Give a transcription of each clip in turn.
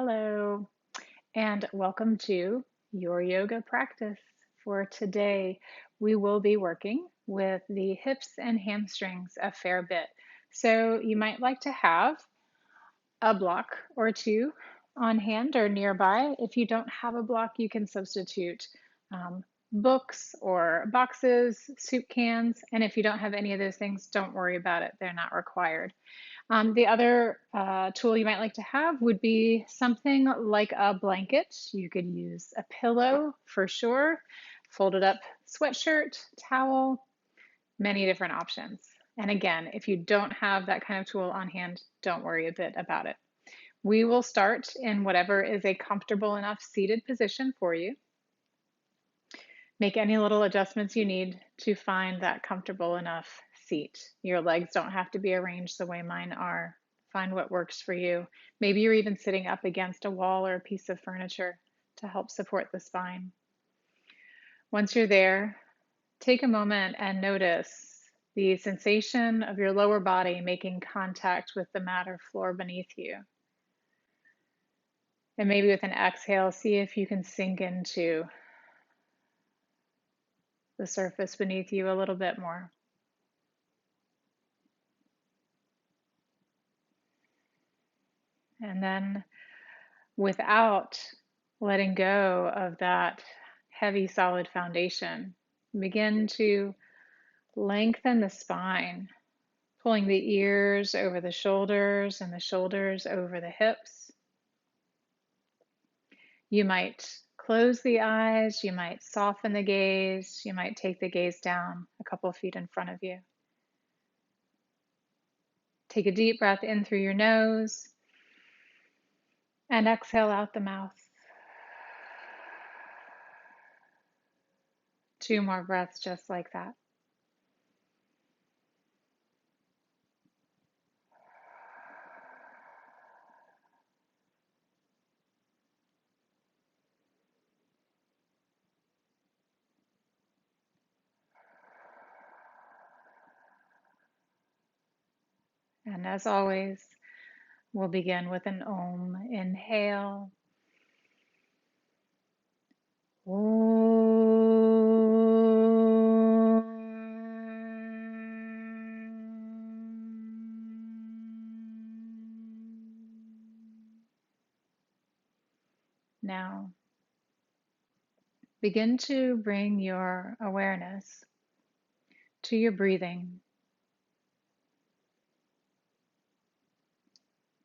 Hello, and welcome to your yoga practice. For today, we will be working with the hips and hamstrings a fair bit. So, you might like to have a block or two on hand or nearby. If you don't have a block, you can substitute um, books or boxes, soup cans. And if you don't have any of those things, don't worry about it, they're not required. The other tool you might like to have would be something like a blanket. You could use a pillow for sure, folded up sweatshirt, towel, many different options. And again, if you don't have that kind of tool on hand, don't worry a bit about it. We will start in whatever is a comfortable enough seated position for you. Make any little adjustments you need to find that comfortable enough seat. Your legs don't have to be arranged the way mine are. Find what works for you. Maybe you're even sitting up against a wall or a piece of furniture to help support the spine. Once you're there, take a moment and notice the sensation of your lower body making contact with the mat or floor beneath you. And maybe with an exhale, see if you can sink into the surface beneath you a little bit more. And then without letting go of that heavy, solid foundation, begin to lengthen the spine, pulling the ears over the shoulders and the shoulders over the hips. You might close the eyes, you might soften the gaze, you might take the gaze down a couple feet in front of you. Take a deep breath in through your nose and exhale out the mouth. 2 more breaths just like that. And as always, we'll begin with an Om. Inhale. Now, begin to bring your awareness to your breathing.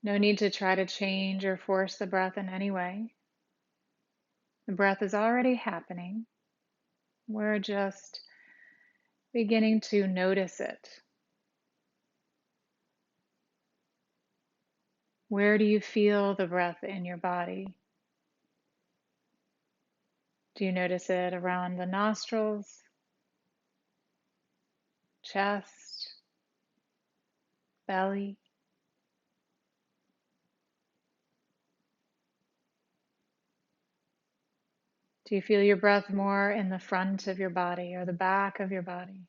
No need to try to change or force the breath in any way. The breath is already happening. We're just beginning to notice it. Where do you feel the breath in your body? Do you notice it around the nostrils, chest, belly? Do you feel your breath more in the front of your body or the back of your body?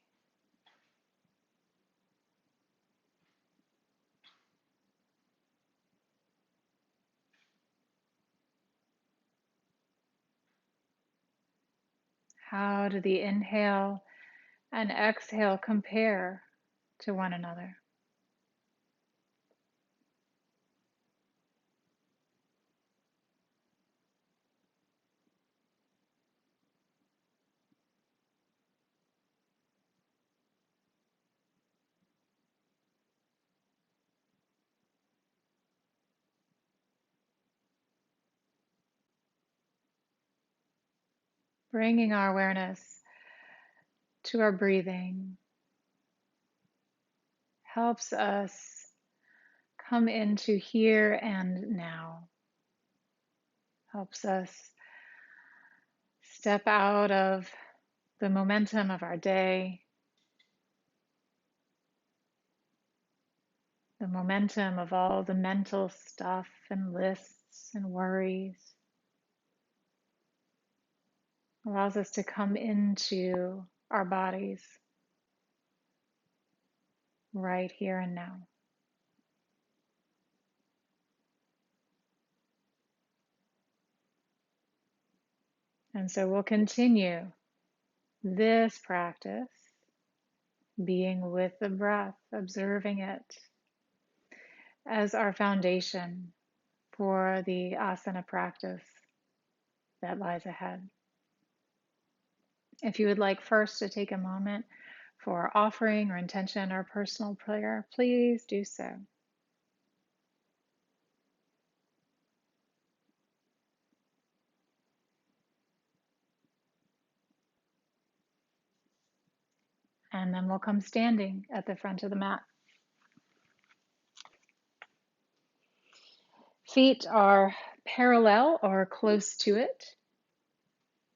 How do the inhale and exhale compare to one another? Bringing our awareness to our breathing helps us come into here and now, helps us step out of the momentum of our day, the momentum of all the mental stuff and lists and worries. Allows us to come into our bodies right here and now. And so we'll continue this practice being with the breath, observing it as our foundation for the asana practice that lies ahead. If you would like first to take a moment for offering or intention or personal prayer, please do so. And then we'll come standing at the front of the mat. Feet are parallel or close to it.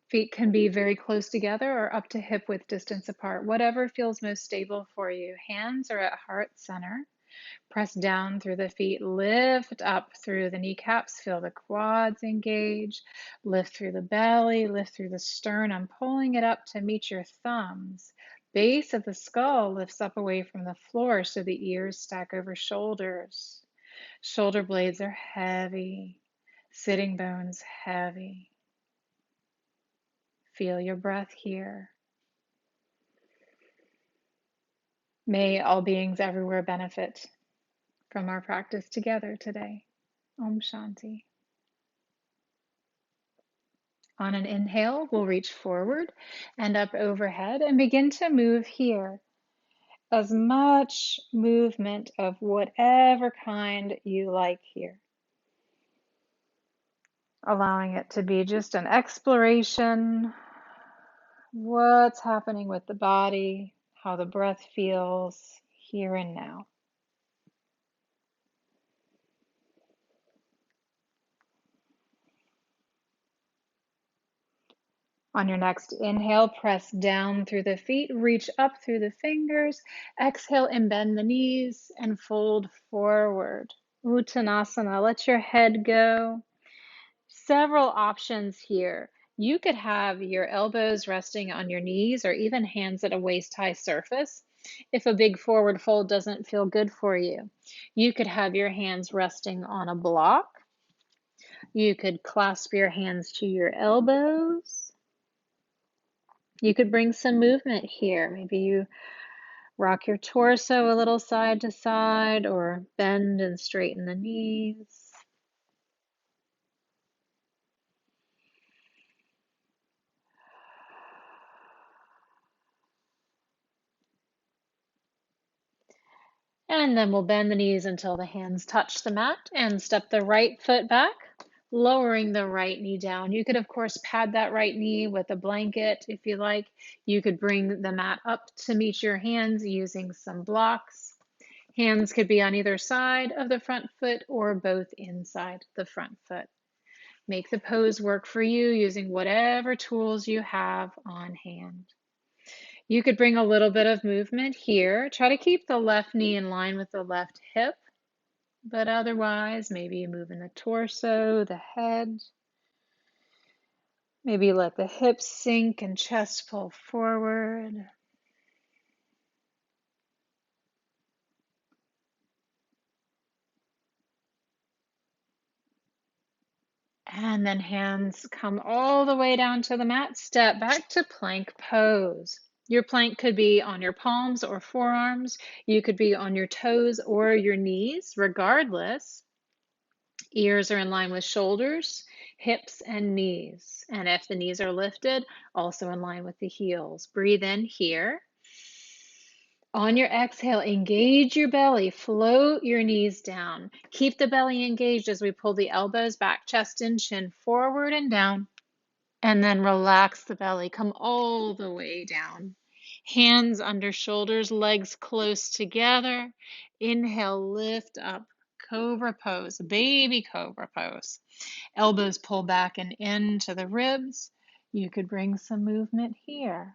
Feet can be very close together or up to hip width distance apart, whatever feels most stable for you. Hands are at heart center. Press down through the feet, lift up through the kneecaps, feel the quads engage, lift through the belly, lift through the sternum, pulling it up to meet your thumbs. Base of the skull lifts up away from the floor so the ears stack over shoulders. Shoulder blades are heavy, sitting bones heavy. Feel your breath here. May all beings everywhere benefit from our practice together today. Om Shanti. On an inhale, we'll reach forward and up overhead and begin to move here. As much movement of whatever kind you like here. Allowing it to be just an exploration. What's happening with the body, how the breath feels here and now. On your next inhale, press down through the feet, reach up through the fingers. Exhale and bend the knees and fold forward. Uttanasana, let your head go. Several options here. You could have your elbows resting on your knees or even hands at a waist-high surface if a big forward fold doesn't feel good for you. You could have your hands resting on a block. You could clasp your hands to your elbows. You could bring some movement here. Maybe you rock your torso a little side to side or bend and straighten the knees. And then we'll bend the knees until the hands touch the mat and step the right foot back, lowering the right knee down. You could, of course, pad that right knee with a blanket if you like. You could bring the mat up to meet your hands using some blocks. Hands could be on either side of the front foot or both inside the front foot. Make the pose work for you using whatever tools you have on hand. You could bring a little bit of movement here. Try to keep the left knee in line with the left hip, but otherwise, maybe moving the torso, the head. Maybe let the hips sink and chest pull forward. And then hands come all the way down to the mat. Step back to plank pose. Your plank could be on your palms or forearms. You could be on your toes or your knees. Regardless, ears are in line with shoulders, hips, and knees. And if the knees are lifted, also in line with the heels. Breathe in here. On your exhale, engage your belly, float your knees down. Keep the belly engaged as we pull the elbows back, chest and chin forward and down. And then relax the belly, come all the way down. Hands under shoulders, legs close together. Inhale, lift up, cobra pose, baby cobra pose. Elbows pull back and into the ribs. You could bring some movement here.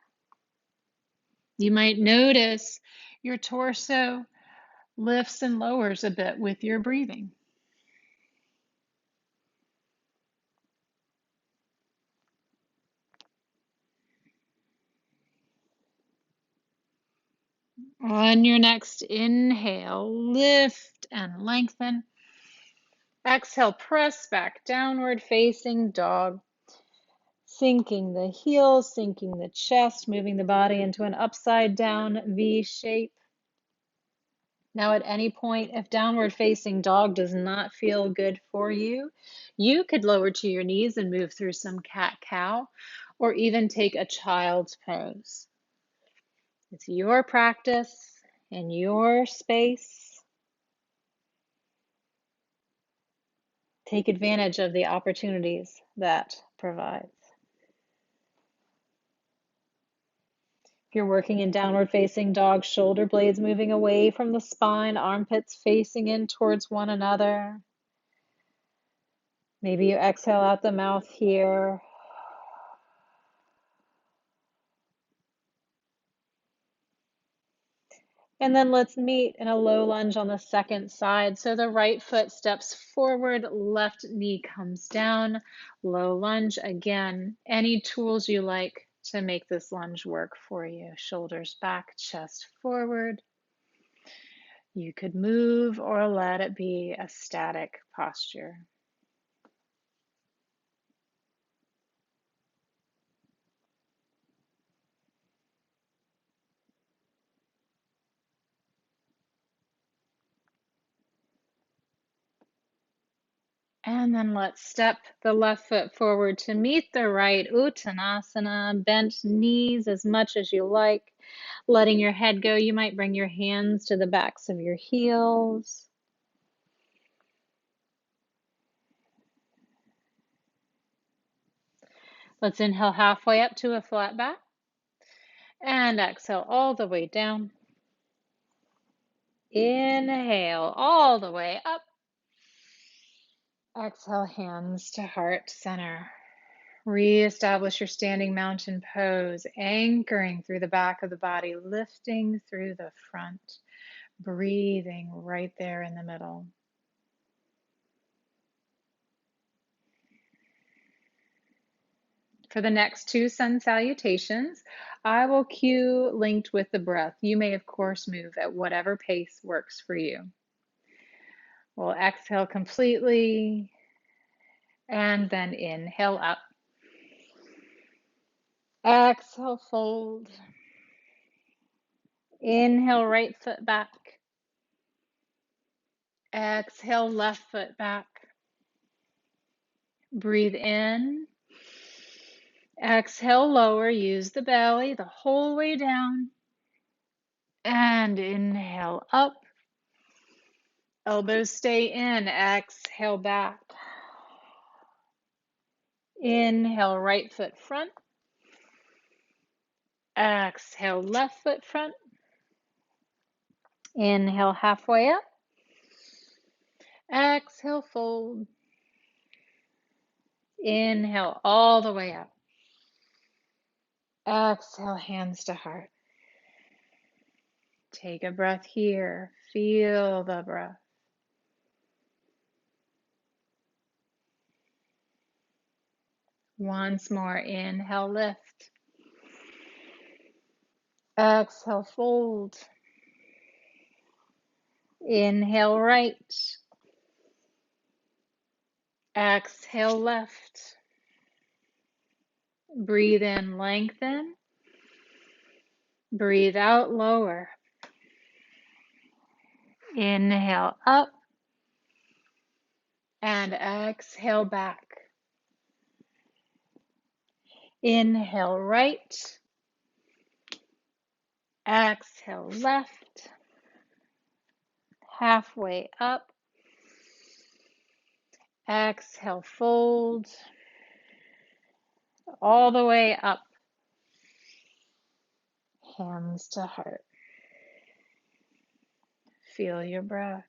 You might notice your torso lifts and lowers a bit with your breathing. On your next inhale, lift and lengthen. Exhale, press back, downward facing dog. Sinking the heels, sinking the chest, moving the body into an upside down V shape. Now, at any point, if downward facing dog does not feel good for you, you could lower to your knees and move through some cat-cow, or even take a child's pose. It's your practice in your space. Take advantage of the opportunities that provides. If you're working in downward facing dog, shoulder blades moving away from the spine, armpits facing in towards one another. Maybe you exhale out the mouth here. And then let's meet in a low lunge on the second side. So the right foot steps forward, left knee comes down, low lunge. Again, any tools you like to make this lunge work for you. Shoulders back, chest forward. You could move or let it be a static posture. And then let's step the left foot forward to meet the right, Uttanasana, bent knees as much as you like. Letting your head go, you might bring your hands to the backs of your heels. Let's inhale halfway up to a flat back. And exhale all the way down. Inhale all the way up. Exhale, hands to heart center. Reestablish your standing mountain pose, anchoring through the back of the body, lifting through the front, breathing right there in the middle. For the next two sun salutations, I will cue linked with the breath. You may, of course, move at whatever pace works for you. We'll exhale completely and then inhale up. Exhale, fold. Inhale, right foot back. Exhale, left foot back. Breathe in. Exhale, lower. Use the belly the whole way down. And inhale up. Elbows stay in. Exhale back. Inhale, right foot front. Exhale, left foot front. Inhale, halfway up. Exhale, fold. Inhale all the way up. Exhale, hands to heart. Take a breath here. Feel the breath. Once more, inhale, lift. Exhale, fold. Inhale, right. Exhale, left. Breathe in, lengthen. Breathe out, lower. Inhale, up. And exhale, back. Inhale, right. Exhale, left. Halfway up. Exhale, fold. All the way up. Hands to heart. Feel your breath.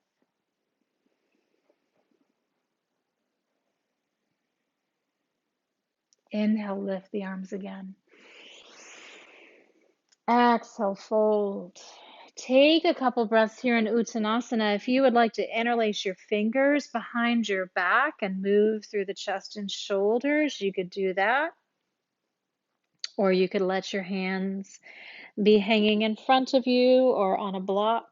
Inhale, lift the arms again. Exhale, fold. Take a couple breaths here in Uttanasana. If you would like to interlace your fingers behind your back and move through the chest and shoulders, you could do that. Or you could let your hands be hanging in front of you or on a block.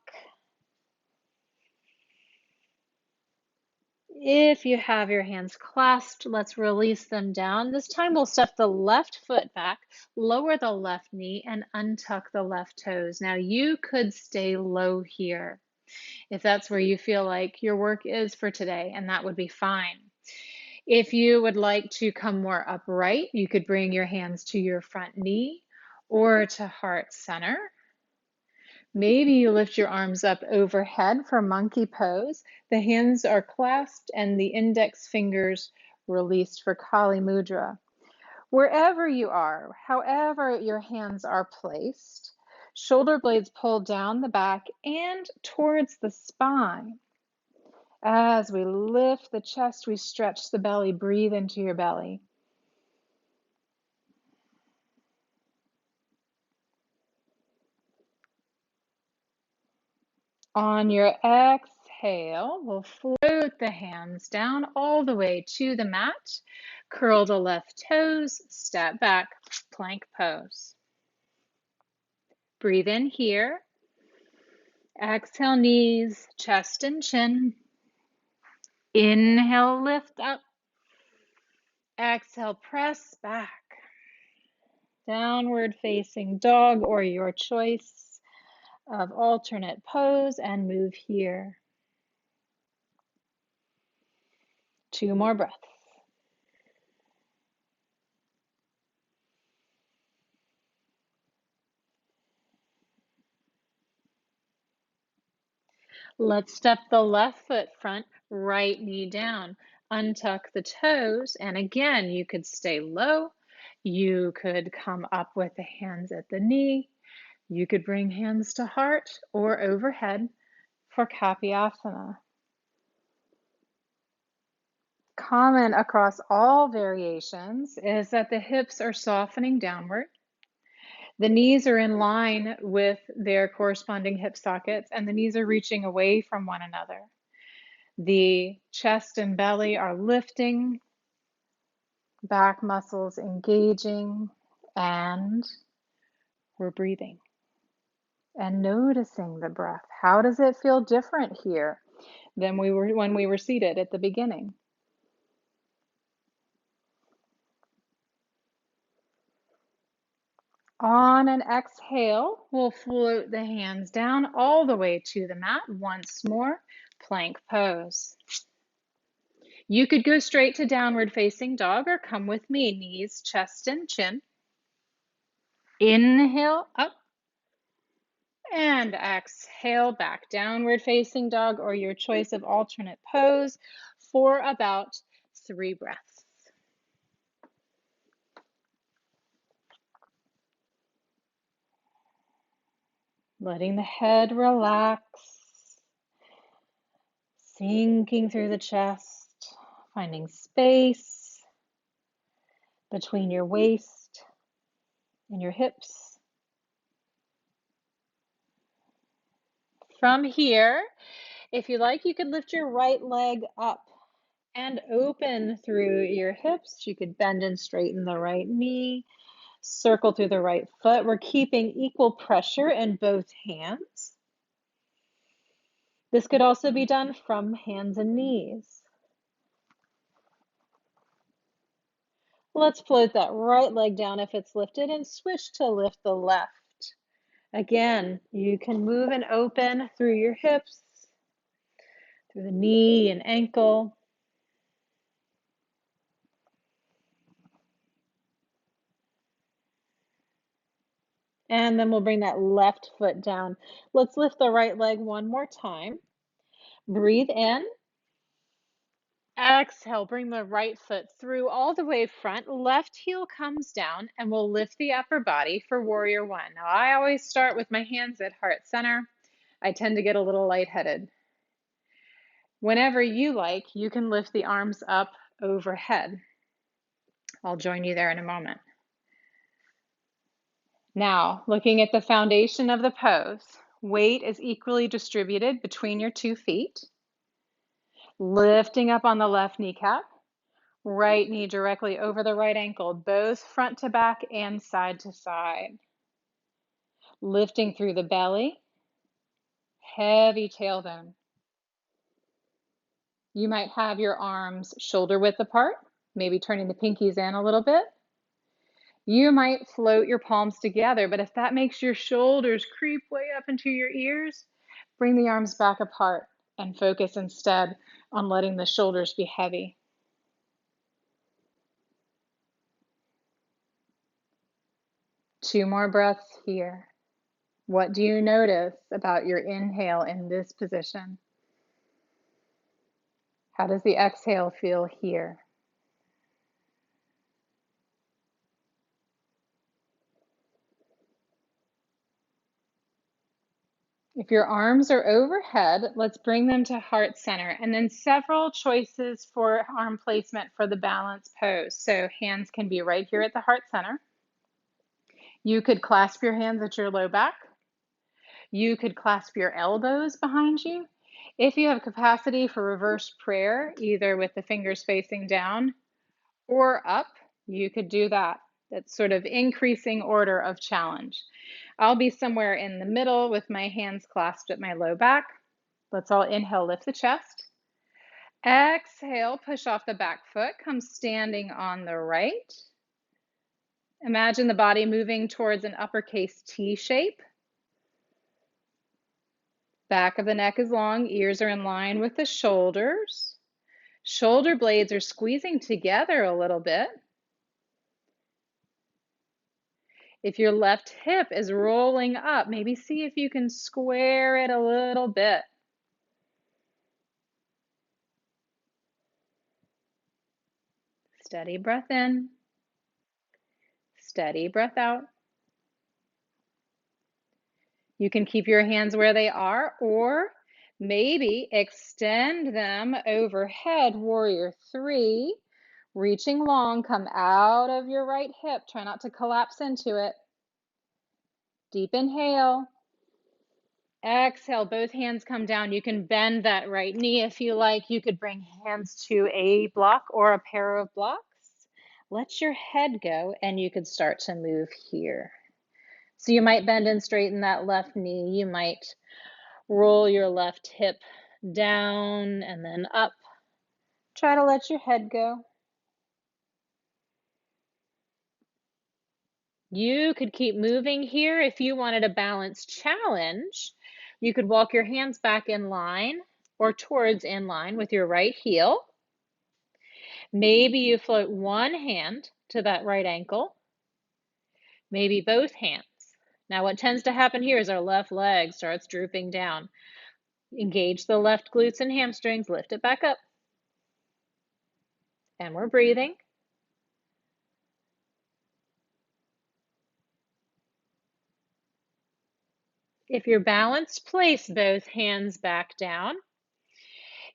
If you have your hands clasped, let's release them down. This time we'll step the left foot back, lower the left knee, and untuck the left toes. Now you could stay low here if that's where you feel like your work is for today, and that would be fine. If you would like to come more upright, you could bring your hands to your front knee or to heart center. Maybe you lift your arms up overhead for monkey pose. The hands are clasped and the index fingers released for Kali Mudra. Wherever you are, however your hands are placed, shoulder blades pull down the back and towards the spine. As we lift the chest, we stretch the belly. Breathe into your belly. On your exhale, we'll float the hands down all the way to the mat. Curl the left toes, step back, plank pose. Breathe in here. Exhale, knees, chest and chin. Inhale, lift up. Exhale, press back. Downward facing dog or your choice of alternate pose and move here. 2 more breaths. Let's step the left foot front, right knee down. Untuck the toes, and again, you could stay low. You could come up with the hands at the knee. You could bring hands to heart or overhead for Kapiasana. Common across all variations is that the hips are softening downward. The knees are in line with their corresponding hip sockets, and the knees are reaching away from one another. The chest and belly are lifting, back muscles engaging, and we're breathing and noticing the breath. How does it feel different here than when we were seated at the beginning? On an exhale, we'll float the hands down all the way to the mat. Once more, plank pose. You could go straight to downward facing dog or come with me, knees, chest, and chin. Inhale up and exhale back, downward facing dog or your choice of alternate pose for about 3 breaths. Letting the head relax, sinking through the chest, finding space between your waist and your hips. From here, if you like, you could lift your right leg up and open through your hips. You could bend and straighten the right knee, circle through the right foot. We're keeping equal pressure in both hands. This could also be done from hands and knees. Let's float that right leg down if it's lifted and switch to lift the left. Again, you can move and open through your hips, through the knee and ankle. And then we'll bring that left foot down. Let's lift the right leg one more time. Breathe in. Exhale, bring the right foot through all the way front. Left heel comes down and we'll lift the upper body for warrior 1. Now, I always start with my hands at heart center. I tend to get a little lightheaded. Whenever you like, you can lift the arms up overhead. I'll join you there in a moment. Now, looking at the foundation of the pose, weight is equally distributed between your 2 feet. Lifting up on the left kneecap, right knee directly over the right ankle, both front to back and side to side. Lifting through the belly, heavy tailbone. You might have your arms shoulder width apart, maybe turning the pinkies in a little bit. You might float your palms together, but if that makes your shoulders creep way up into your ears, bring the arms back apart and focus instead on letting the shoulders be heavy. Two more breaths here. What do you notice about your inhale in this position? How does the exhale feel here? If your arms are overhead, let's bring them to heart center, and then several choices for arm placement for the balance pose. So hands can be right here at the heart center. You could clasp your hands at your low back. You could clasp your elbows behind you. If you have capacity for reverse prayer, either with the fingers facing down or up, you could do that. That's sort of increasing order of challenge. I'll be somewhere in the middle with my hands clasped at my low back. Let's all inhale, lift the chest. Exhale, push off the back foot, come standing on the right. Imagine the body moving towards an uppercase T shape. Back of the neck is long, ears are in line with the shoulders. Shoulder blades are squeezing together a little bit. If your left hip is rolling up, maybe see if you can square it a little bit. Steady breath in, steady breath out. You can keep your hands where they are, or maybe extend them overhead, warrior three. Reaching long, come out of your right hip. Try not to collapse into it. Deep inhale. Exhale, both hands come down. You can bend that right knee if you like. You could bring hands to a block or a pair of blocks. Let your head go, and you could start to move here. So you might bend and straighten that left knee. You might roll your left hip down and then up. Try to let your head go. You could keep moving here if you wanted a balance challenge. You could walk your hands back in line or towards in line with your right heel. Maybe you float one hand to that right ankle, maybe both hands. Now, what tends to happen here is our left leg starts drooping down. Engage the left glutes and hamstrings, lift it back up. And we're breathing. If you're balanced, place both hands back down.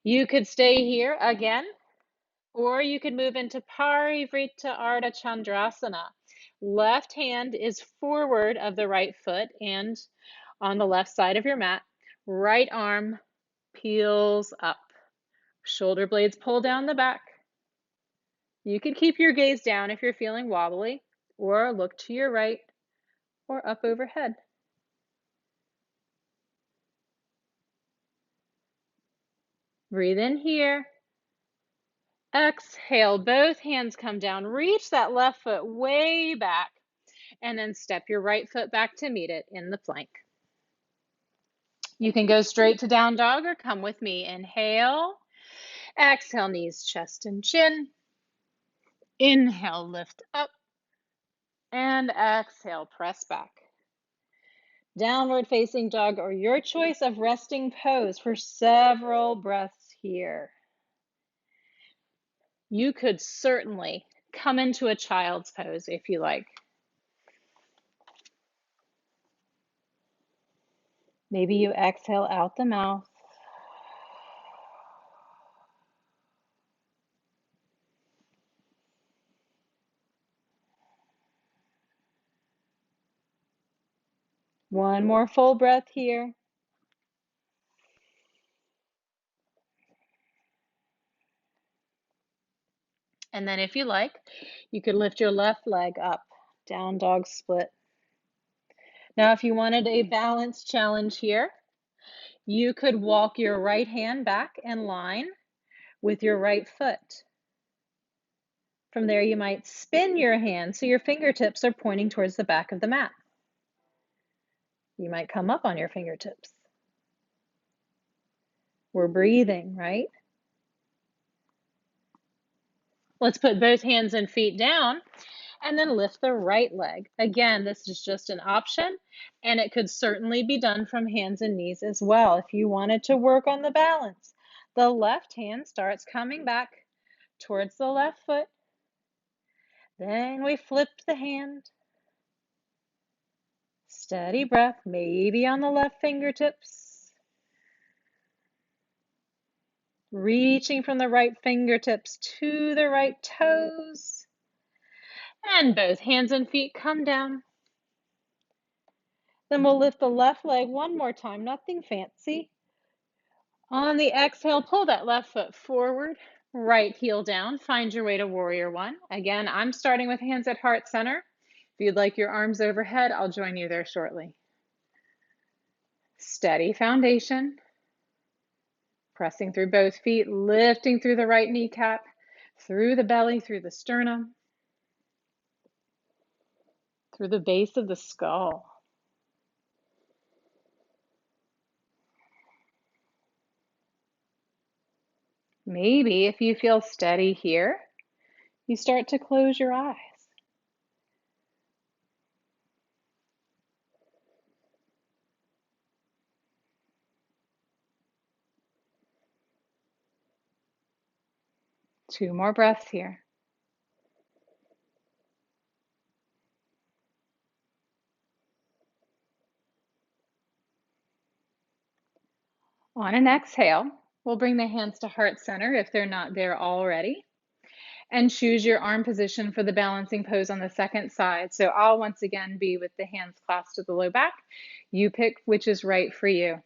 You could stay here again, or you could move into Parivrtta Ardha Chandrasana. Left hand is forward of the right foot and on the left side of your mat. Right arm peels up. Shoulder blades pull down the back. You could keep your gaze down if you're feeling wobbly, or look to your right or up overhead. Breathe in here. Exhale, both hands come down. Reach that left foot way back, and then step your right foot back to meet it in the plank. You can go straight to down dog or come with me. Inhale, exhale, knees, chest, and chin. Inhale, lift up, and exhale, press back. Downward facing dog or your choice of resting pose for several breaths here. You could certainly come into a child's pose if you like. Maybe you exhale out the mouth. One more full breath here. And then if you like, you could lift your left leg up, down dog split. Now, if you wanted a balance challenge here, you could walk your right hand back in line with your right foot. From there, you might spin your hand so your fingertips are pointing towards the back of the mat. You might come up on your fingertips. We're breathing, right? Let's put both hands and feet down and then lift the right leg. Again, this is just an option, and it could certainly be done from hands and knees as well if you wanted to work on the balance. The left hand starts coming back towards the left foot. Then we flip the hand. Steady breath, maybe on the left fingertips. Reaching from the right fingertips to the right toes. And both hands and feet come down. Then we'll lift the left leg one more time, nothing fancy. On the exhale, pull that left foot forward, right heel down, find your way to warrior one. Again, I'm starting with hands at heart center. If you'd like your arms overhead, I'll join you there shortly. Steady foundation. Pressing through both feet, lifting through the right kneecap, through the belly, through the sternum, through the base of the skull. Maybe if you feel steady here, you start to close your eyes. Two more breaths here. On an exhale, we'll bring the hands to heart center if they're not there already, and choose your arm position for the balancing pose on the second side. So I'll once again be with the hands clasped to the low back. You pick which is right for you.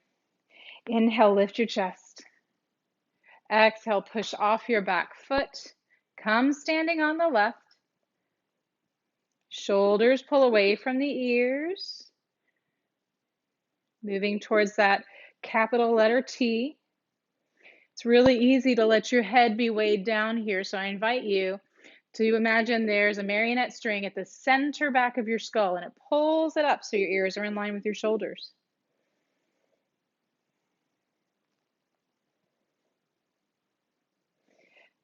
Inhale, lift your chest. Exhale, push off your back foot. Come standing on the left. Shoulders pull away from the ears. Moving towards that capital letter T. It's really easy to let your head be weighed down here, so I invite you to imagine there's a marionette string at the center back of your skull, and it pulls it up so your ears are in line with your shoulders.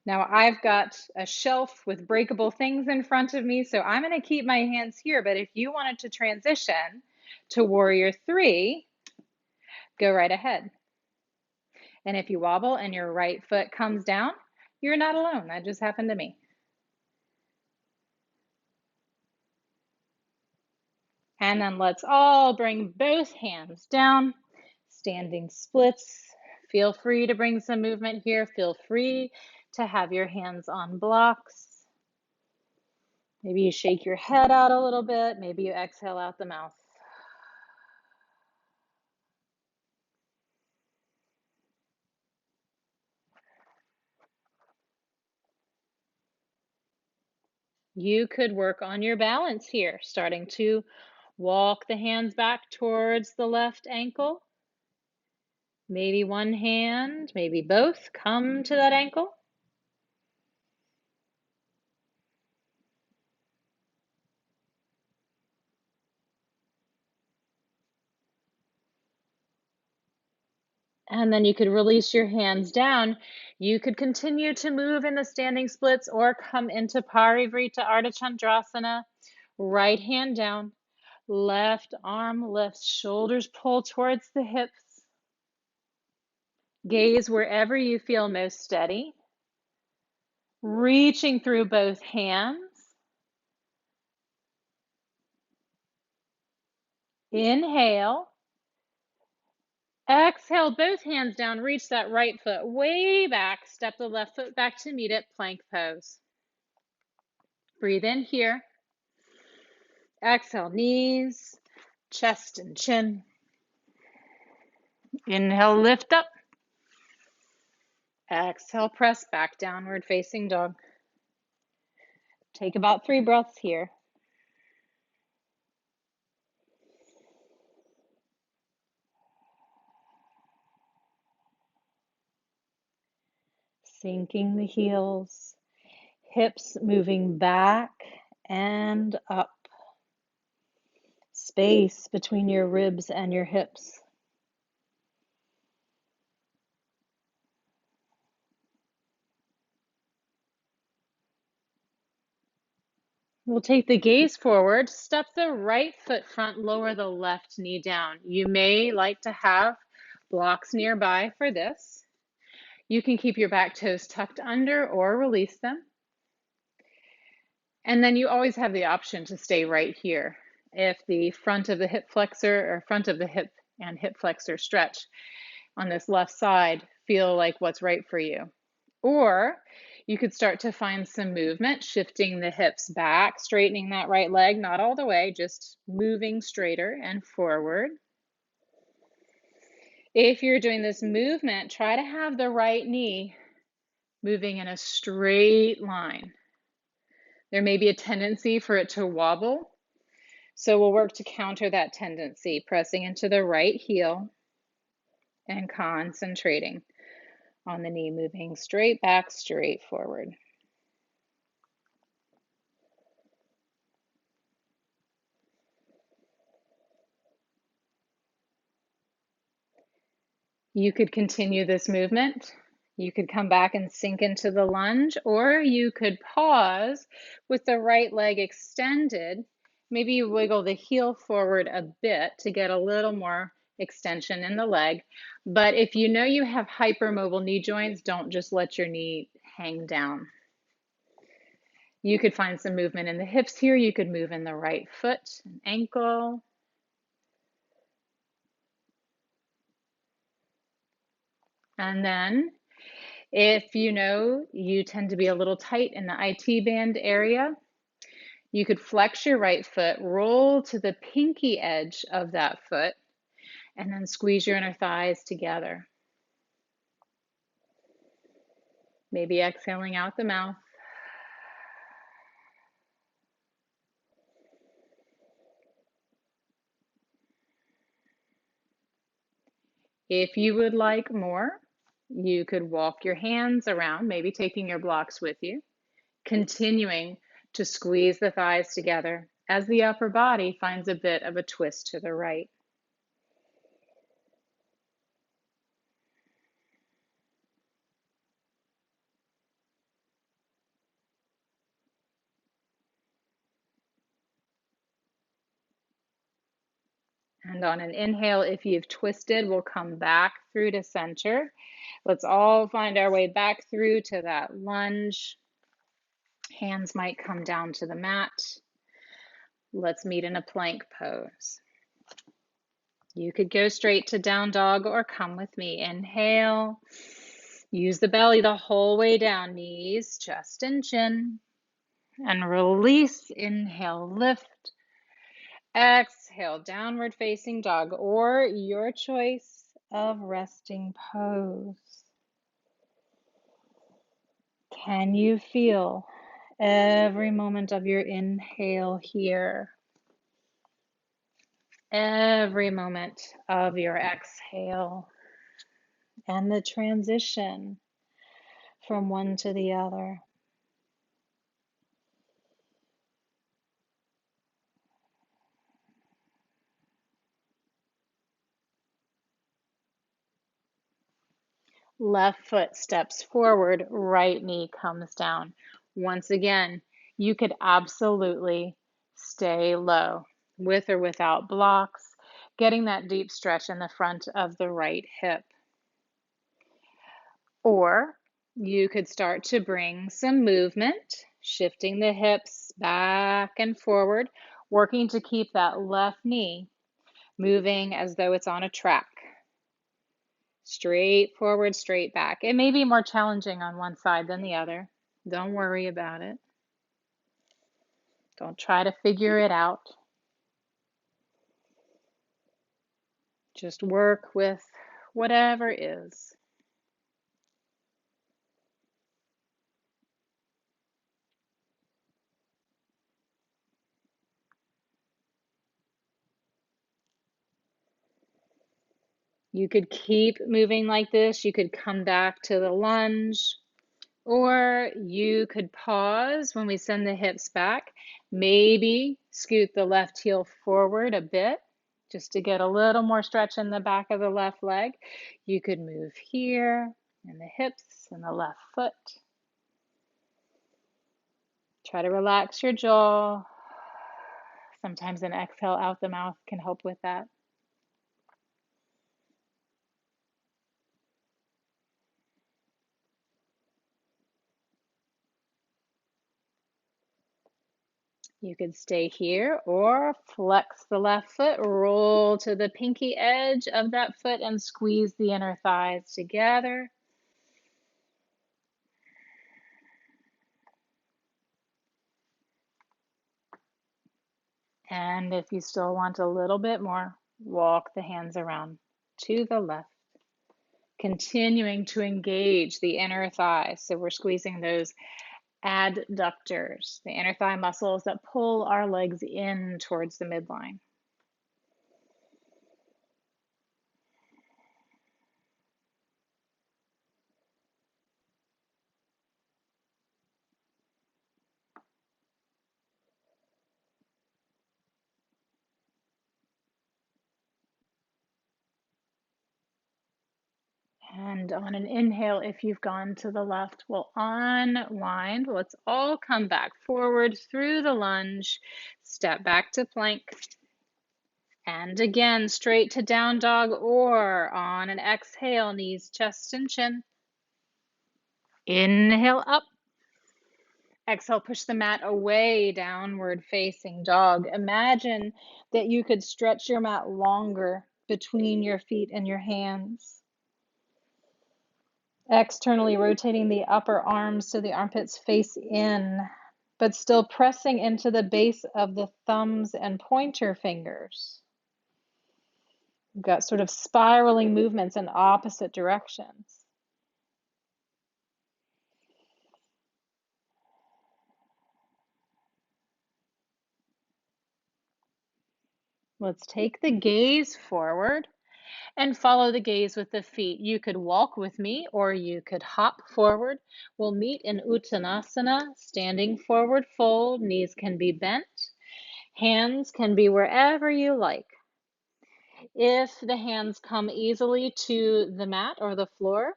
Now I've got a shelf with breakable things in front of me, so I'm going to keep my hands here, but if you wanted to transition to warrior three, go right ahead. And if you wobble and your right foot comes down, you're not alone. That just happened to me. And then let's all bring both hands down, standing splits. Feel free to bring some movement here. Feel free to have your hands on blocks. Maybe you shake your head out a little bit. Maybe you exhale out the mouth. You could work on your balance here, starting to walk the hands back towards the left ankle. Maybe one hand, maybe both, come to that ankle. And then you could release your hands down. You could continue to move in the standing splits or come into Parivrita Ardha Chandrasana. Right hand down, left arm lifts, shoulders pull towards the hips. Gaze wherever you feel most steady. Reaching through both hands. Inhale. Exhale, both hands down, reach that right foot way back, step the left foot back to meet it, plank pose. Breathe in here. Exhale, knees, chest and chin. Inhale, lift up. Exhale, press back, downward facing dog. Take about 3 breaths here. Sinking the heels, hips moving back and up. Space between your ribs and your hips. We'll take the gaze forward, step the right foot front, lower the left knee down. You may like to have blocks nearby for this. You can keep your back toes tucked under or release them. And then you always have the option to stay right here. If the front of the hip flexor or front of the hip and hip flexor stretch on this left side feel like what's right for you. Or you could start to find some movement, shifting the hips back, straightening that right leg, not all the way, just moving straighter and forward. If you're doing this movement, try to have the right knee moving in a straight line. There may be a tendency for it to wobble, so we'll work to counter that tendency, pressing into the right heel and concentrating on the knee moving straight back, straight forward. You could continue this movement. You could come back and sink into the lunge, or you could pause with the right leg extended. Maybe you wiggle the heel forward a bit to get a little more extension in the leg. But if you know you have hypermobile knee joints, don't just let your knee hang down. You could find some movement in the hips here. You could move in the right foot and ankle. And then if you know you tend to be a little tight in the IT band area, you could flex your right foot, roll to the pinky edge of that foot, and then squeeze your inner thighs together. Maybe exhaling out the mouth. If you would like more, you could walk your hands around, maybe taking your blocks with you, continuing to squeeze the thighs together as the upper body finds a bit of a twist to the right. And on an inhale, if you've twisted, we'll come back through to center. Let's all find our way back through to that lunge. Hands might come down to the mat. Let's meet in a plank pose. You could go straight to down dog or come with me. Inhale. Use the belly the whole way down, knees, chest and chin. And release. Inhale, lift. Exhale, downward facing dog or your choice of resting pose. Can you feel every moment of your inhale here? Every moment of your exhale and the transition from one to the other. Left foot steps forward, right knee comes down. Once again, you could absolutely stay low with or without blocks, getting that deep stretch in the front of the right hip. Or you could start to bring some movement, shifting the hips back and forward, working to keep that left knee moving as though it's on a track. Straight forward, straight back. It may be more challenging on one side than the other. Don't worry about it. Don't try to figure it out. Just work with whatever is. You could keep moving like this. You could come back to the lunge. Or you could pause when we send the hips back, maybe scoot the left heel forward a bit just to get a little more stretch in the back of the left leg. You could move here and the hips and the left foot. Try to relax your jaw. Sometimes an exhale out the mouth can help with that. You could stay here or flex the left foot, roll to the pinky edge of that foot and squeeze the inner thighs together. And if you still want a little bit more, walk the hands around to the left, continuing to engage the inner thighs. So we're squeezing those adductors, the inner thigh muscles that pull our legs in towards the midline. And on an inhale, if you've gone to the left, we'll unwind. Let's all come back forward through the lunge, step back to plank. And again, straight to down dog, or on an exhale, knees, chest, and chin. Inhale up. Exhale, push the mat away, downward facing dog. Imagine that you could stretch your mat longer between your feet and your hands. Externally rotating the upper arms so the armpits face in, but still pressing into the base of the thumbs and pointer fingers. We've got sort of spiraling movements in opposite directions. Let's take the gaze forward and follow the gaze with the feet. You could walk with me or you could hop forward. We'll meet in Uttanasana, standing forward fold. Knees can be bent. Hands can be wherever you like. If the hands come easily to the mat or the floor,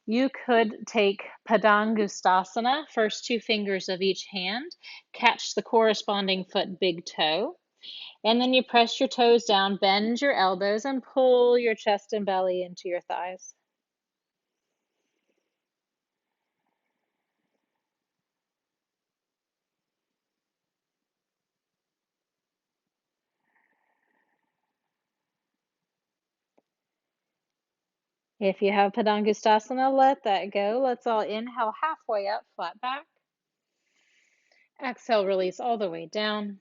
you could take Padangustasana, first two fingers of each hand, catch the corresponding foot big toe, and then you press your toes down, bend your elbows, and pull your chest and belly into your thighs. If you have Padangustasana, let that go. Let's all inhale halfway up, flat back. Exhale, release all the way down.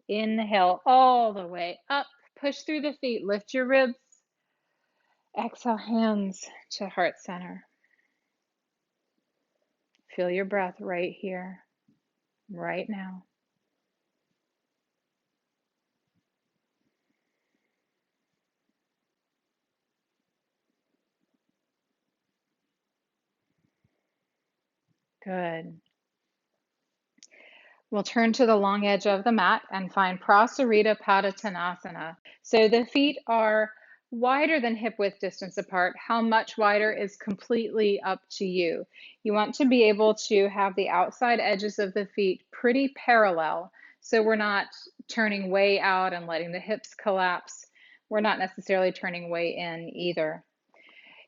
Inhale all the way up. Push through the feet, lift your ribs. Exhale, hands to heart center. Feel your breath right here, right now. Good. We'll turn to the long edge of the mat and find Prasarita Padottanasana. So the feet are wider than hip width distance apart. How much wider is completely up to you. You want to be able to have the outside edges of the feet pretty parallel, so we're not turning way out and letting the hips collapse. We're not necessarily turning way in either.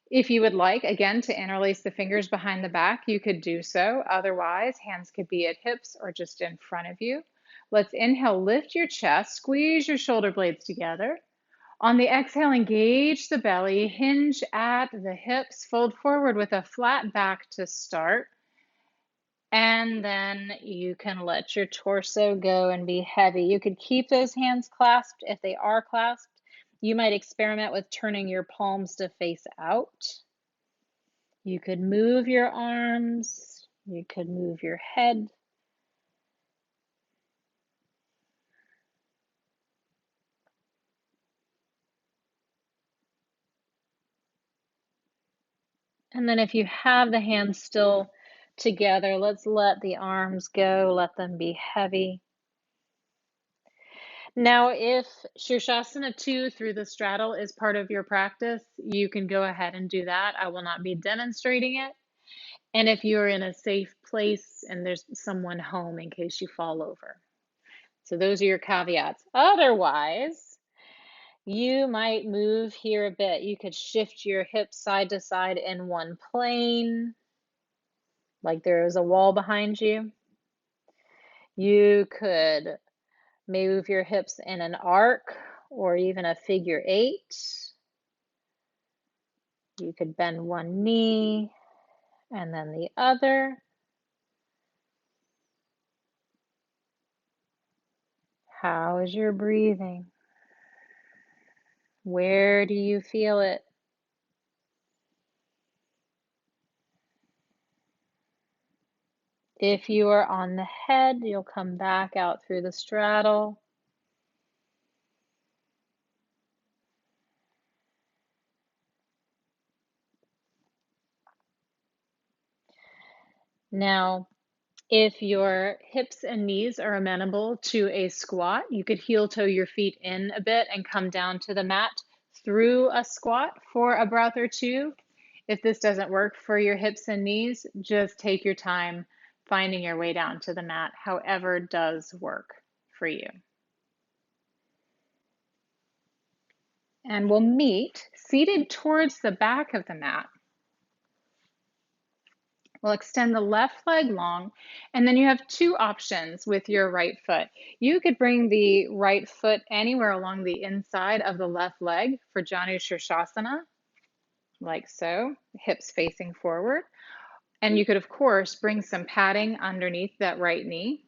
If you would like, again, to interlace the fingers behind the back, you could do so. Otherwise, hands could be at hips or just in front of you. Let's inhale, lift your chest, squeeze your shoulder blades together. On the exhale, engage the belly, hinge at the hips, fold forward with a flat back to start. And then you can let your torso go and be heavy. You could keep those hands clasped if they are clasped. You might experiment with turning your palms to face out. You could move your arms, you could move your head. And then if you have the hands still together, let's let the arms go, let them be heavy. Now, if Shirshasana 2 through the straddle is part of your practice, you can go ahead and do that. I will not be demonstrating it. And if you're in a safe place and there's someone home in case you fall over. So those are your caveats. Otherwise, you might move here a bit. You could shift your hips side to side in one plane, like there is a wall behind you. You could move your hips in an arc or even a figure 8. You could bend one knee and then the other. How is your breathing? Where do you feel it? If you are on the head, you'll come back out through the straddle. Now, if your hips and knees are amenable to a squat, you could heel toe your feet in a bit and come down to the mat through a squat for a breath or two. If this doesn't work for your hips and knees, just take your time finding your way down to the mat, however does work for you. And we'll meet seated towards the back of the mat. We'll extend the left leg long, and then you have two options with your right foot. You could bring the right foot anywhere along the inside of the left leg for Janu Shirshasana, like so, hips facing forward. And you could, of course, bring some padding underneath that right knee.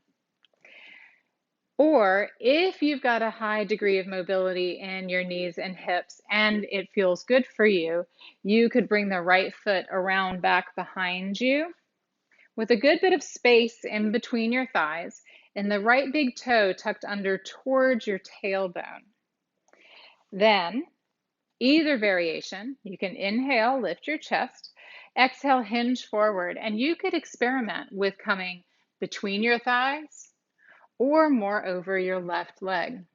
Or if you've got a high degree of mobility in your knees and hips and it feels good for you, you could bring the right foot around back behind you with a good bit of space in between your thighs and the right big toe tucked under towards your tailbone. Then, either variation, you can inhale, lift your chest, exhale, hinge forward, and you could experiment with coming between your thighs or more over your left leg.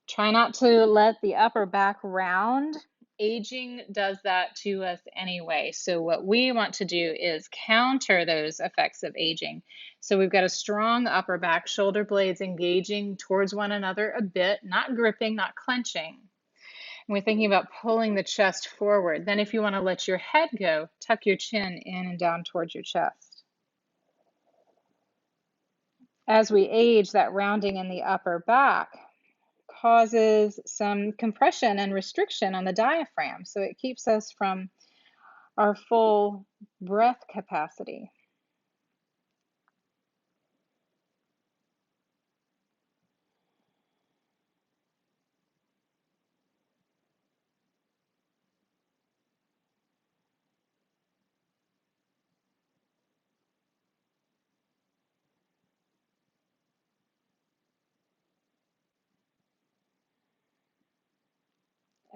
Try not to let the upper back round. Aging does that to us anyway. So what we want to do is counter those effects of aging. So we've got a strong upper back, shoulder blades engaging towards one another a bit, not gripping, not clenching. And we're thinking about pulling the chest forward. Then if you want to let your head go, tuck your chin in and down towards your chest. As we age, that rounding in the upper back causes some compression and restriction on the diaphragm. So it keeps us from our full breath capacity.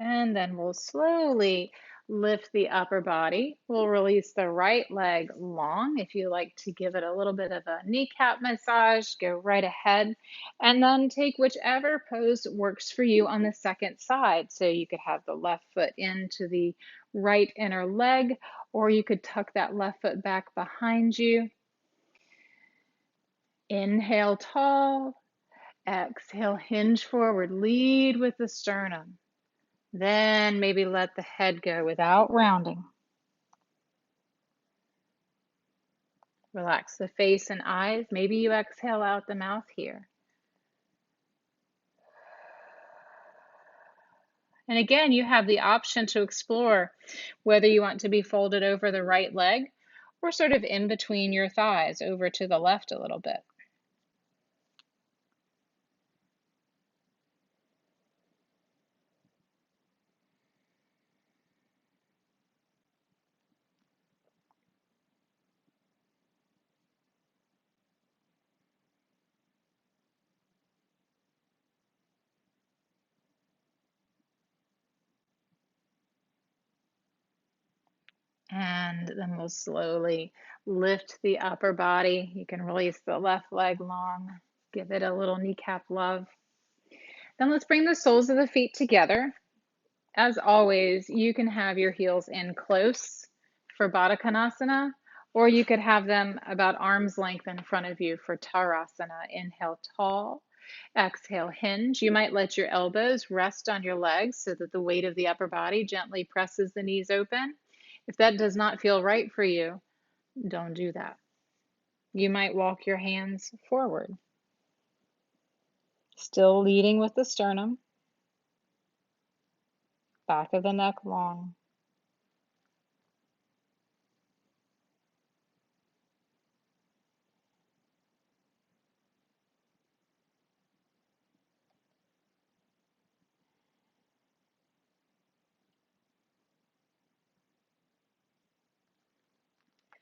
And then we'll slowly lift the upper body. We'll release the right leg long. If you like to give it a little bit of a kneecap massage, go right ahead. And then take whichever pose works for you on the second side. So you could have the left foot into the right inner leg, or you could tuck that left foot back behind you. Inhale tall, exhale, hinge forward, lead with the sternum. Then maybe let the head go without rounding. Relax the face and eyes. Maybe you exhale out the mouth here. And again, you have the option to explore whether you want to be folded over the right leg or sort of in between your thighs over to the left a little bit. And then we'll slowly lift the upper body. You can release the left leg long, give it a little kneecap love. Then let's bring the soles of the feet together. As always, you can have your heels in close for Baddha Konasana, or you could have them about arm's length in front of you for Tarasana. Inhale, tall. Exhale, hinge. You might let your elbows rest on your legs so that the weight of the upper body gently presses the knees open. If that does not feel right for you, don't do that. You might walk your hands forward, still leading with the sternum, back of the neck long.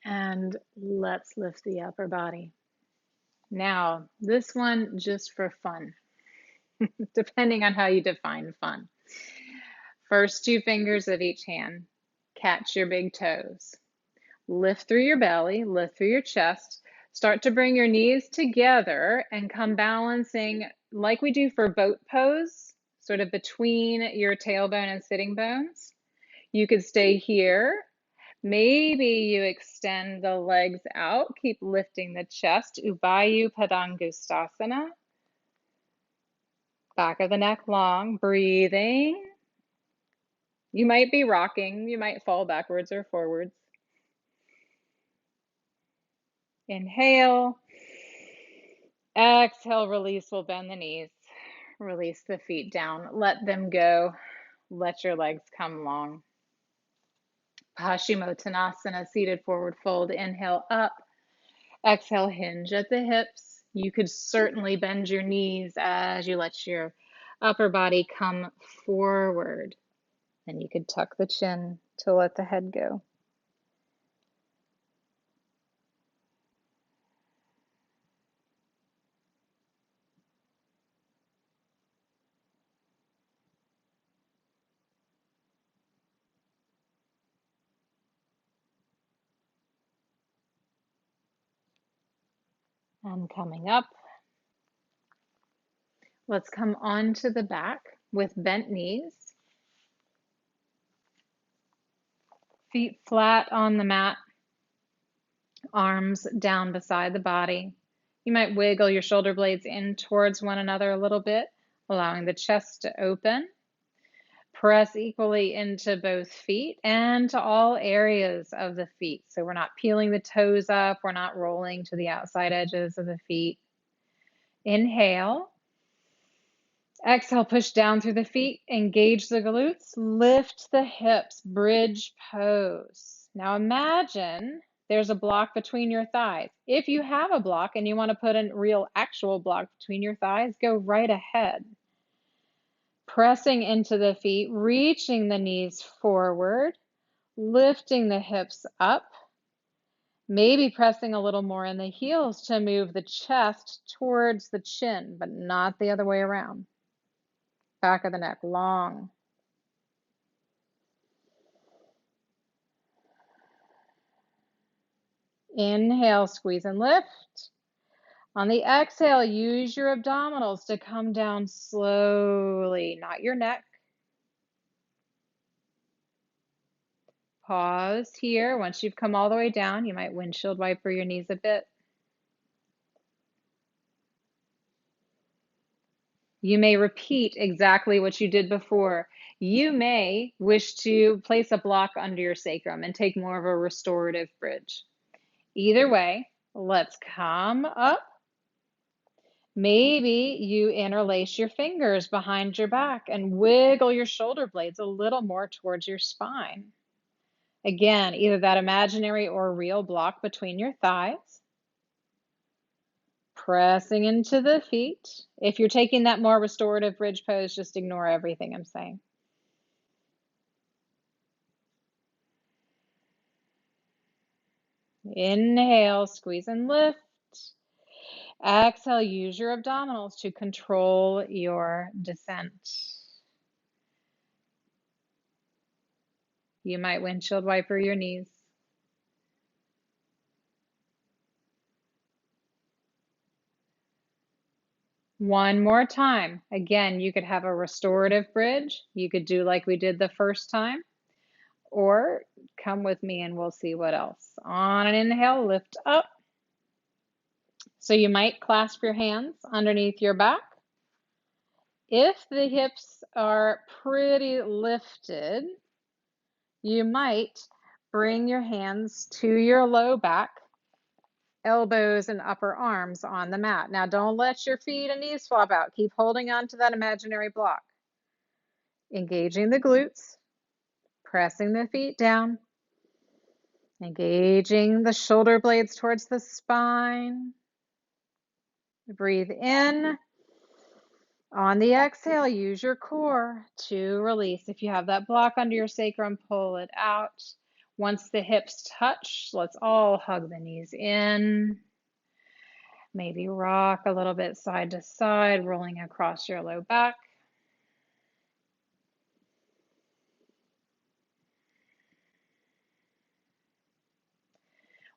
And let's lift the upper body. Now, this one just for fun, depending on how you define fun. First two fingers of each hand, catch your big toes. Lift through your belly, lift through your chest. Start to bring your knees together and come balancing like we do for boat pose, sort of between your tailbone and sitting bones. You could stay here. Maybe you extend the legs out, keep lifting the chest, Ubayu Padangustasana. Back of the neck long, breathing. You might be rocking, you might fall backwards or forwards. Inhale. Exhale, release. We'll bend the knees. Release the feet down. Let them go. Let your legs come long. Paschimottanasana, seated forward fold. Inhale up. Exhale, hinge at the hips. You could certainly bend your knees as you let your upper body come forward. And you could tuck the chin to let the head go. And coming up, let's come onto the back with bent knees. Feet flat on the mat, arms down beside the body. You might wiggle your shoulder blades in towards one another a little bit, allowing the chest to open. Press equally into both feet and to all areas of the feet. So we're not peeling the toes up, we're not rolling to the outside edges of the feet. Inhale. Exhale, push down through the feet, engage the glutes, lift the hips, bridge pose. Now imagine there's a block between your thighs. If you have a block and you want to put a real actual block between your thighs, go right ahead. Pressing into the feet, reaching the knees forward, lifting the hips up, maybe pressing a little more in the heels to move the chest towards the chin, but not the other way around. Back of the neck long. Inhale, squeeze and lift. On the exhale, use your abdominals to come down slowly, not your neck. Pause here. Once you've come all the way down, you might windshield wiper your knees a bit. You may repeat exactly what you did before. You may wish to place a block under your sacrum and take more of a restorative bridge. Either way, let's come up. Maybe you interlace your fingers behind your back and wiggle your shoulder blades a little more towards your spine. Again, either that imaginary or real block between your thighs. Pressing into the feet. If you're taking that more restorative bridge pose, just ignore everything I'm saying. Inhale, squeeze and lift. Exhale, use your abdominals to control your descent. You might windshield wiper your knees. One more time. Again, you could have a restorative bridge. You could do like we did the first time, or come with me and we'll see what else. On an inhale, lift up. So you might clasp your hands underneath your back. If the hips are pretty lifted, you might bring your hands to your low back, elbows and upper arms on the mat. Now don't let your feet and knees flop out. Keep holding on to that imaginary block. Engaging the glutes, pressing the feet down, engaging the shoulder blades towards the spine. Breathe in. On the exhale, use your core to release. If you have that block under your sacrum, pull it out. Once the hips touch, let's all hug the knees in. Maybe rock a little bit side to side, rolling across your low back.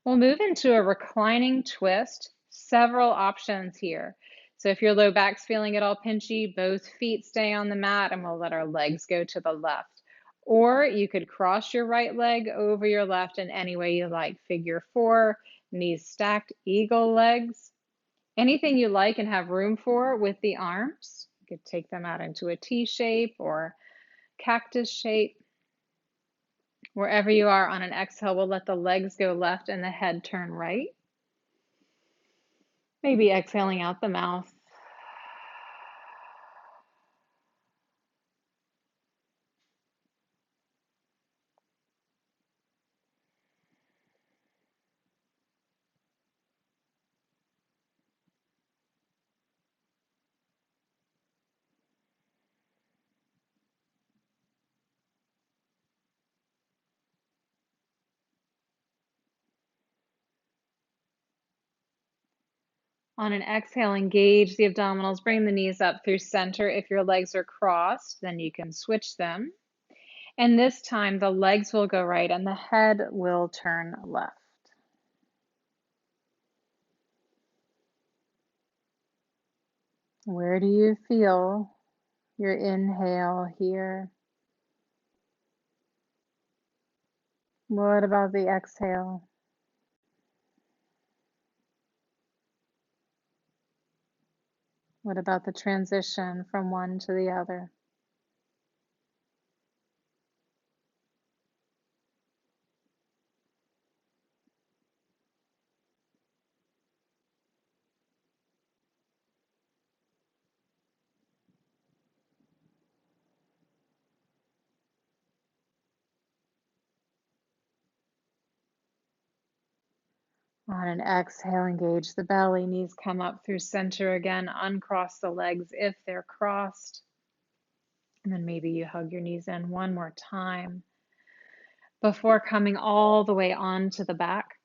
We'll move into a reclining twist. Several options here. So if your low back's feeling at all pinchy, both feet stay on the mat and we'll let our legs go to the left. Or you could cross your right leg over your left in any way you like. Figure 4, knees stacked, eagle legs. Anything you like and have room for with the arms. You could take them out into a T shape or cactus shape. Wherever you are on an exhale, we'll let the legs go left and the head turn right. Maybe exhaling out the mouth. On an exhale, engage the abdominals, bring the knees up through center. If your legs are crossed, then you can switch them. And this time the legs will go right and the head will turn left. Where do you feel your inhale here? What about the exhale? What about the transition from one to the other? On an exhale, engage the belly, knees come up through center again, uncross the legs if they're crossed. And then maybe you hug your knees in one more time before coming all the way onto the back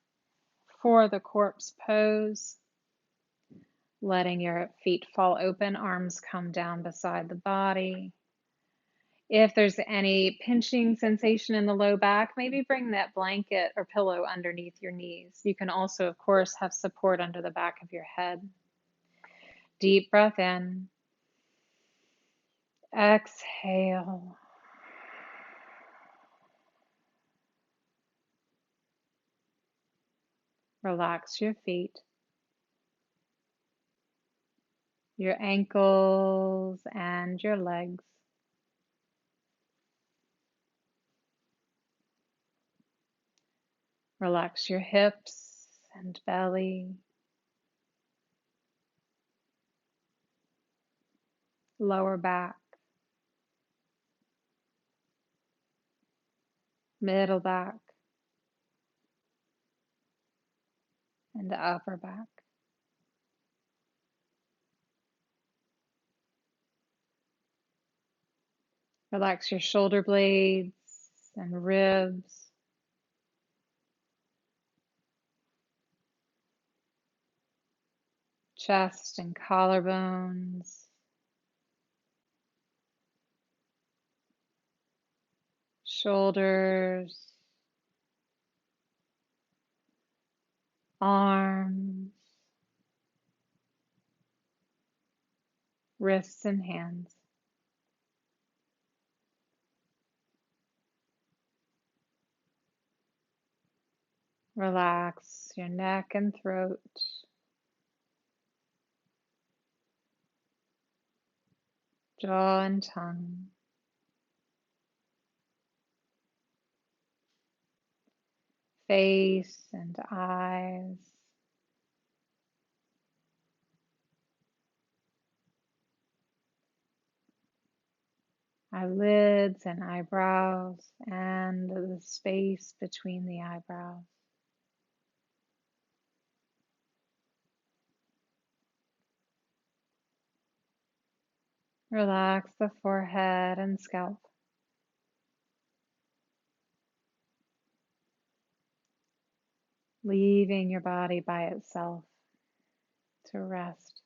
for the corpse pose. Letting your feet fall open, arms come down beside the body. If there's any pinching sensation in the low back, maybe bring that blanket or pillow underneath your knees. You can also, of course, have support under the back of your head. Deep breath in. Exhale. Relax your feet, your ankles, and your legs. Relax your hips and belly, lower back, middle back, and upper back. Relax your shoulder blades and ribs. Chest and collarbones. Shoulders. Arms. wrists and hands. Relax your neck and throat, jaw and tongue, face and eyes, eyelids and eyebrows, and the space between the eyebrows. Relax the forehead and scalp, leaving your body by itself to rest.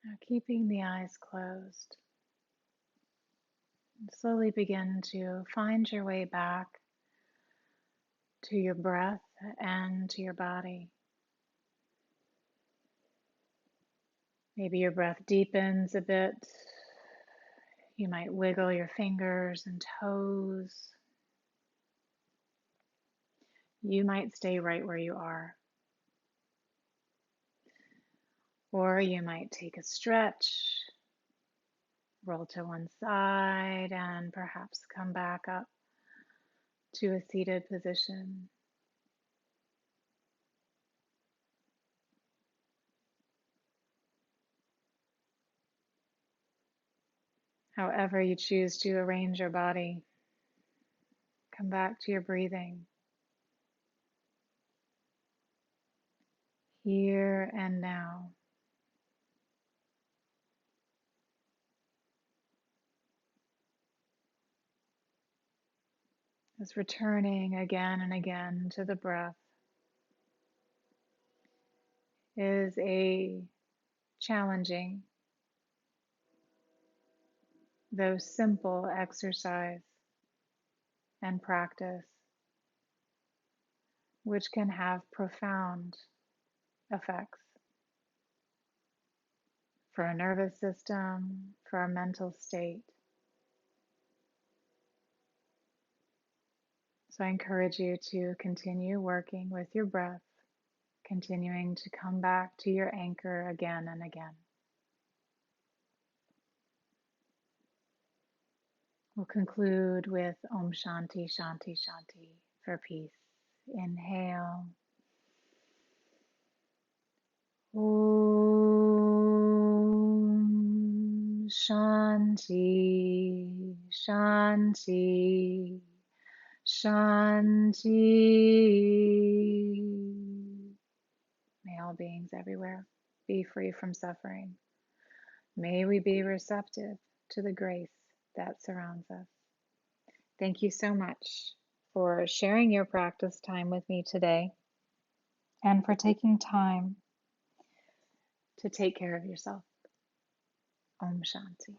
Now, keeping the eyes closed, slowly begin to find your way back to your breath and to your body. Maybe your breath deepens a bit. You might wiggle your fingers and toes. You might stay right where you are. Or you might take a stretch, roll to one side, and perhaps come back up to a seated position. However you choose to arrange your body, come back to your breathing, here and now. As returning again and again to the breath is a challenging, though simple exercise and practice, which can have profound effects for our nervous system, for our mental state. So I encourage you to continue working with your breath, continuing to come back to your anchor again and again. We'll conclude with Om Shanti, Shanti, Shanti for peace. Inhale. Om Shanti, Shanti, Shanti. May all beings everywhere be free from suffering. May we be receptive to the grace that surrounds us. Thank you so much for sharing your practice time with me today and for taking time to take care of yourself. Om Shanti.